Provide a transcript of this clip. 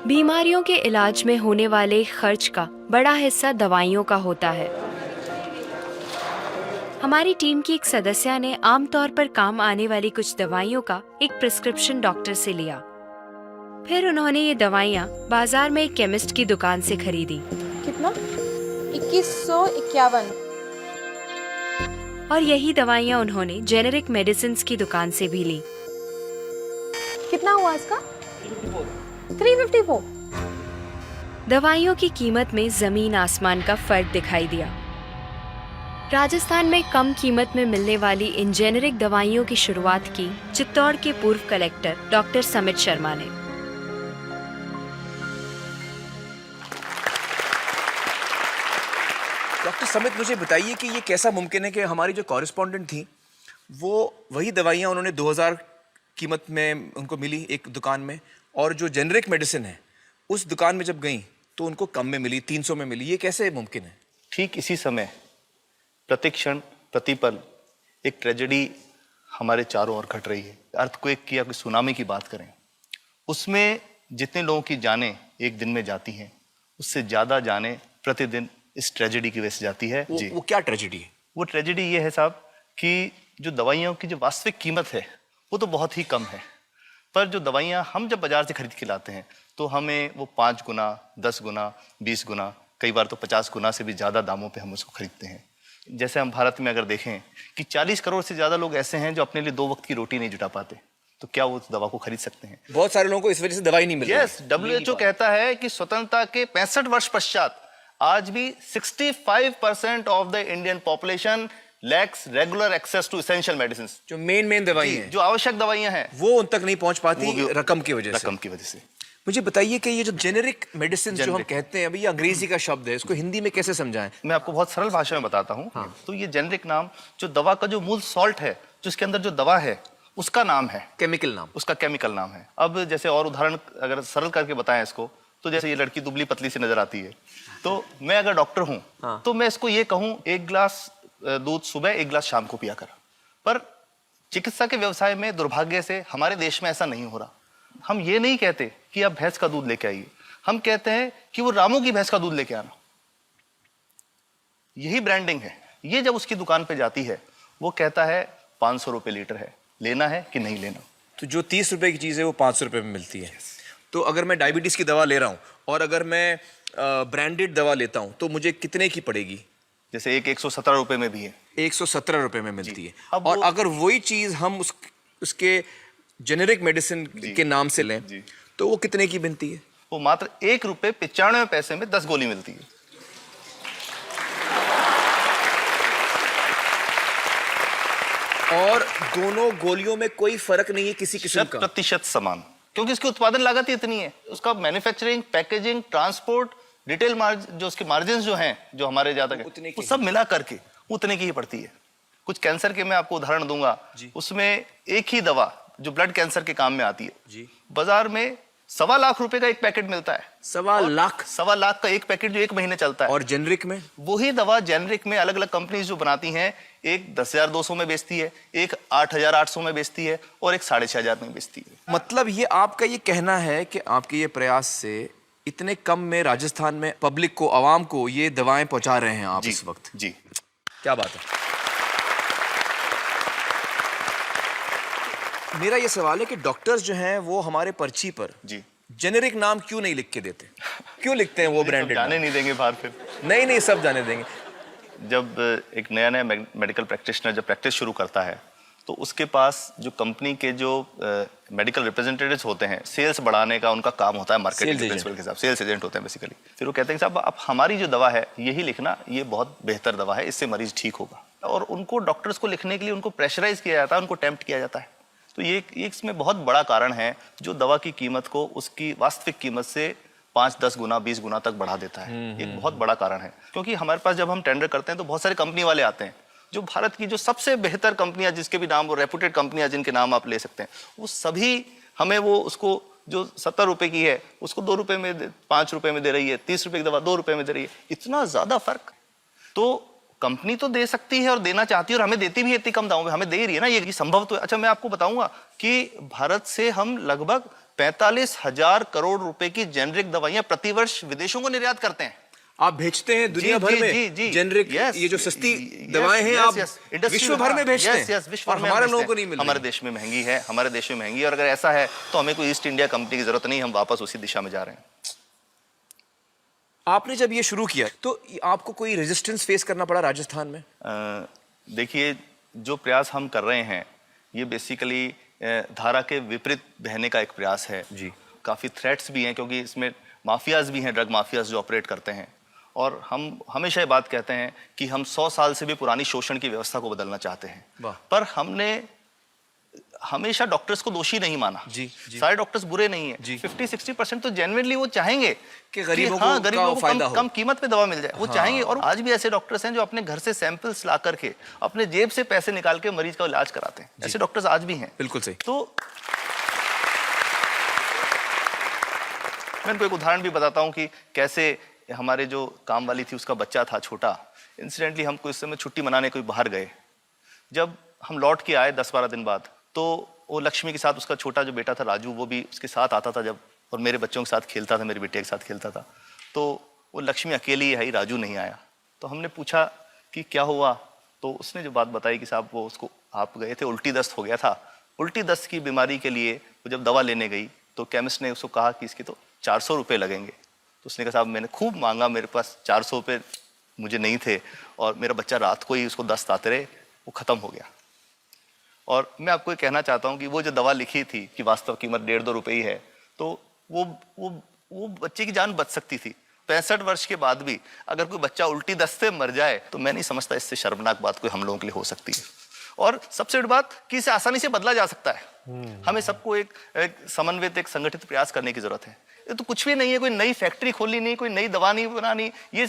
बीमारियों के इलाज में होने वाले खर्च का बड़ा हिस्सा दवाइयों का होता है। हमारी टीम की एक सदस्य ने आमतौर पर काम आने वाली कुछ दवाइयों का एक प्रिस्क्रिप्शन डॉक्टर से लिया। फिर उन्होंने ये दवाइयाँ बाजार में एक केमिस्ट की दुकान से खरीदी। कितना? 2151। और यही दवाइयाँ उन्होंने जेनेरिक मेडिसिन की दुकान से भी ली। कितना हुआ इसका? 354। दवाइयों की कीमत में जमीन आसमान का फर्क दिखाई दिया। राजस्थान में कम कीमत में मिलने वाली इन जेनेरिक दवाइयों की शुरुआत की चित्तौड़ के पूर्व कलेक्टर डॉक्टर समित शर्मा ने। डॉक्टर समित, मुझे बताइए कि ये कैसा मुमकिन है कि हमारी जो कॉरेस्पॉन्डेंट थी वो वही दवाइयाँ उन्होंने 2000 कीमत में उनको मिली एक दुकान में, और जो जेनरिक मेडिसिन है उस दुकान में जब गई तो उनको कम में मिली, 300 में मिली। ये कैसे मुमकिन है? ठीक इसी समय प्रतिक्षण प्रतिपल एक ट्रेजेडी हमारे चारों ओर घट रही है। अर्थक्वेक की या कोई सुनामी की बात करें, उसमें जितने लोगों की जानें एक दिन में जाती हैं, उससे ज़्यादा जानें प्रतिदिन इस ट्रेजेडी की वजह से जाती है। वो क्या ट्रेजेडी है? वो ट्रेजेडी ये है साहब कि जो दवाइयों की जो वास्तविक कीमत है वो तो बहुत ही कम है, पर जो दवाइयाँ हम जब बाजार से खरीद के लाते हैं तो हमें वो 5 गुना, 10 गुना, 20 गुना, कई बार तो 50 गुना से भी ज़्यादा दामों पे हम उसको खरीदते हैं। जैसे हम भारत में अगर देखें कि 40 करोड़ से ज़्यादा लोग ऐसे हैं जो अपने लिए 2 वक्त की रोटी नहीं जुटा पाते, तो क्या वो उस दवा को खरीद सकते हैं? बहुत सारे लोगों को इस वजह से दवाई नहीं मिल रही। यस, WHO कहता है कि स्वतंत्रता के 65 वर्ष पश्चात आज भी 65% of the Indian population lacks regular access to essential medicine. जो मेन दवाई हैं, जो आवश्यक दवाइयां हैं, वो उन तक नहीं पहुंच पाती रकम की वजह से। मुझे बताइए कि ये जो जेनेरिक मेडिसिन जो हम कहते हैं, अभी ये अंग्रेजी का शब्द है, इसको हिंदी में कैसे समझाएं? मैं आपको बहुत सरल भाषा में बताता हूँ। हाँ। तो ये जेनेरिक नाम जो दवा का जो मूल सॉल्ट है, जो इसके अंदर जो दवा है उसका नाम है, केमिकल नाम, उसका केमिकल नाम है। अब जैसे और उदाहरण अगर सरल करके बताएं इसको, तो जैसे ये लड़की दुबली पतली सी नजर आती है, तो मैं अगर डॉक्टर हूँ हाँ। तो मैं इसको ये कहूँ 1 गिलास दूध सुबह 1 गिलास शाम को पिया कर। पर चिकित्सा के व्यवसाय में दुर्भाग्य से हमारे देश में ऐसा नहीं हो रहा। हम ये नहीं कहते कि आप भैंस का दूध लेके आइए, हम कहते हैं कि वो रामू की भैंस का दूध लेके आना। यही ब्रांडिंग है। ये जब उसकी दुकान पे जाती है, वो कहता है 500 रुपए लीटर है, लेना है कि नहीं लेना। तो जो 30 रुपए की चीज है वो 500 रुपए में मिलती है। तो अगर मैं डायबिटीज की दवा ले रहा हूँ और अगर मैं ब्रांडेड दवा लेता हूँ तो मुझे कितने की पड़ेगी? जैसे एक 117 रुपए में भी है, 117 रुपए में मिलती है। अब और अगर वही चीज हम उसके जेनेरिक मेडिसिन के नाम से लें तो वो कितने की बनती है? वो मात्र 1 रुपए 95 पैसे में 10 गोली मिलती है। और दोनों गोलियों में कोई फर्क नहीं है किसी किस्म का? 100% समान, क्योंकि इसकी उत्पादन लागत ही इतनी है। उसका manufacturing, packaging, transport, retail margin, जो उसके मार्जिन जो हैं, जो हमारे ज्यादा वो सब मिला करके उतने की ही पड़ती है। कुछ कैंसर के मैं आपको उदाहरण दूंगा, उसमें एक ही दवा जो ब्लड कैंसर के काम में आती है, बाजार में 1.25 लाख रुपए का एक पैकेट मिलता है। 1.25 लाख का एक पैकेट जो 1 महीने चलता है। और जेनरिक में वही दवा जेनरिक में अलग अलग कंपनीज जो बनाती हैं, एक 10,200 में बेचती है, एक 8,800 में बेचती है और एक 6,500 में बेचती है। मतलब ये आपका ये कहना है कि आपके ये प्रयास से इतने कम में राजस्थान में पब्लिक को, आवाम को ये दवाएं पहुंचा रहे हैं आप इस वक्त? जी, क्या बात है। मेरा ये सवाल है कि डॉक्टर्स जो हैं वो हमारे पर्ची पर जी जेनेरिक नाम क्यों नहीं लिख के देते? क्यों लिखते हैं वो ब्रांडेड? जाने नहीं देंगे बाहर फिर? नहीं, सब जाने देंगे। जब एक नया मेडिकल प्रैक्टिशनर जब प्रैक्टिस शुरू करता है, तो उसके पास जो कंपनी के जो मेडिकल रिप्रेजेंटेटिव्स होते हैं, सेल्स बढ़ाने का उनका काम होता है, मार्केटिंग प्रिंसिपल के हिसाब से सेल्स एजेंट होते हैं बेसिकली। फिर वो कहते हैं साहब आप हमारी जो दवा है यही लिखना, ये बहुत बेहतर दवा है, इससे मरीज ठीक होगा। और उनको डॉक्टर्स को लिखने के लिए उनको प्रेशराइज किया जाता है, उनको टेम्प्ट किया जाता है। तो ये इसमें बहुत बड़ा कारण है जो दवा की कीमत को उसकी वास्तविक कीमत से 5, 10 गुना, 20 गुना तक बढ़ा देता है। एक बहुत बड़ा कारण है, क्योंकि हमारे पास जब हम टेंडर करते हैं तो बहुत सारे कंपनी वाले आते हैं, जो भारत की जो सबसे बेहतर कंपनियां, जिसके भी नाम वो रेपुटेड कंपनियां जिनके नाम आप ले सकते हैं, वो सभी हमें वो उसको जो 70 रुपए की है उसको 2 रुपए में 5 रुपए में दे रही है, 30 रुपए की दवा 2 रुपए में दे रही है। इतना ज्यादा फर्क। तो कंपनी तो दे सकती है और देना चाहती है और हमें देती भी है इतनी कम दामों में, हमें दे रही है ना, ये संभव तो है। अच्छा, मैं आपको बताऊंगा कि भारत से हम लगभग 45,000 करोड़ रुपए की जेनरिक दवाइयां प्रतिवर्ष विदेशों को निर्यात करते हैं। आप भेजते हैं दुनिया भर में जेनरिक, ये जो सस्ती दवाएं हैं आप विश्व भर में भेजते हैं, और हमारे लोगों को नहीं मिल रही। हमारे देश में महंगी है, हमारे देश में महंगी है, और अगर ऐसा है तो हमें कोई ईस्ट इंडिया कंपनी की जरूरत नहीं, हम वापस उसी दिशा में जा रहे हैं। आपने जब ये शुरू किया तो आपको कोई रेजिस्टेंस फेस करना पड़ा राजस्थान में? देखिए, जो प्रयास हम कर रहे हैं ये बेसिकली धारा के विपरीत बहने का एक प्रयास है जी। काफ़ी थ्रेट्स भी हैं, क्योंकि इसमें माफियाज भी हैं, ड्रग माफियाज जो ऑपरेट करते हैं, और हम हमेशा ये बात कहते हैं कि हम 100 साल से भी पुरानी शोषण की व्यवस्था को बदलना चाहते हैं, पर हमने हमेशा डॉक्टर्स को दोषी नहीं माना। जी। सारे डॉक्टर्स बुरे नहीं है, 50-60% तो जेन्युइनली वो चाहेंगे कि गरीबों को कम कीमत पे दवा मिल जाए, वो चाहेंगे। और आज भी ऐसे डॉक्टर्स हैं जो अपने घर से सैंपल्स ला करके अपने जेब से पैसे निकाल के मरीज का इलाज कराते हैं, ऐसे डॉक्टर्स आज भी हैं। बिल्कुल सही। तो मैं इनको एक उदाहरण भी बताता हूँ कि कैसे हमारे जो काम वाली थी उसका बच्चा था छोटा, इंसिडेंटली हम कोई समय छुट्टी मनाने कोई बाहर गए, जब हम लौट के आए 10-12 दिन बाद, तो वो लक्ष्मी के साथ उसका छोटा जो बेटा था राजू, वो भी उसके साथ आता था जब, और मेरे बच्चों के साथ खेलता था, मेरे बेटे के साथ खेलता था। तो वो लक्ष्मी अकेली ही आई, राजू नहीं आया। तो हमने पूछा कि क्या हुआ, तो उसने जो बात बताई कि साहब वो उसको, आप गए थे, उल्टी दस्त हो गया था। उल्टी दस्त की बीमारी के लिए वो जब दवा लेने गई तो केमिस्ट ने उसको कहा कि इसके तो 400 रुपये लगेंगे। तो उसने कहा साहब मैंने खूब मांगा, मेरे पास 400 रुपये मुझे नहीं थे, और मेरा बच्चा रात को ही उसको दस्त आते रहे, वो ख़त्म हो गया। और मैं आपको ये कहना चाहता हूँ कि वो जो दवा लिखी थी कि वास्तव कीमत 1.5-2 रुपये ही है, तो वो बच्चे की जान बच सकती थी। 65 वर्ष के बाद भी अगर कोई बच्चा उल्टी दस्त से मर जाए तो मैं नहीं समझता इससे शर्मनाक बात कोई हम लोगों के लिए हो सकती है। और सबसे बड़ी बात कि इसे आसानी से बदला जा सकता है। हमें सबको एक समन्वित, एक संगठित प्रयास करने की जरूरत है। ये तो कुछ भी नहीं है, कोई नई फैक्ट्री खोलनी नहीं, कोई नई दवा नहीं बनानी, ये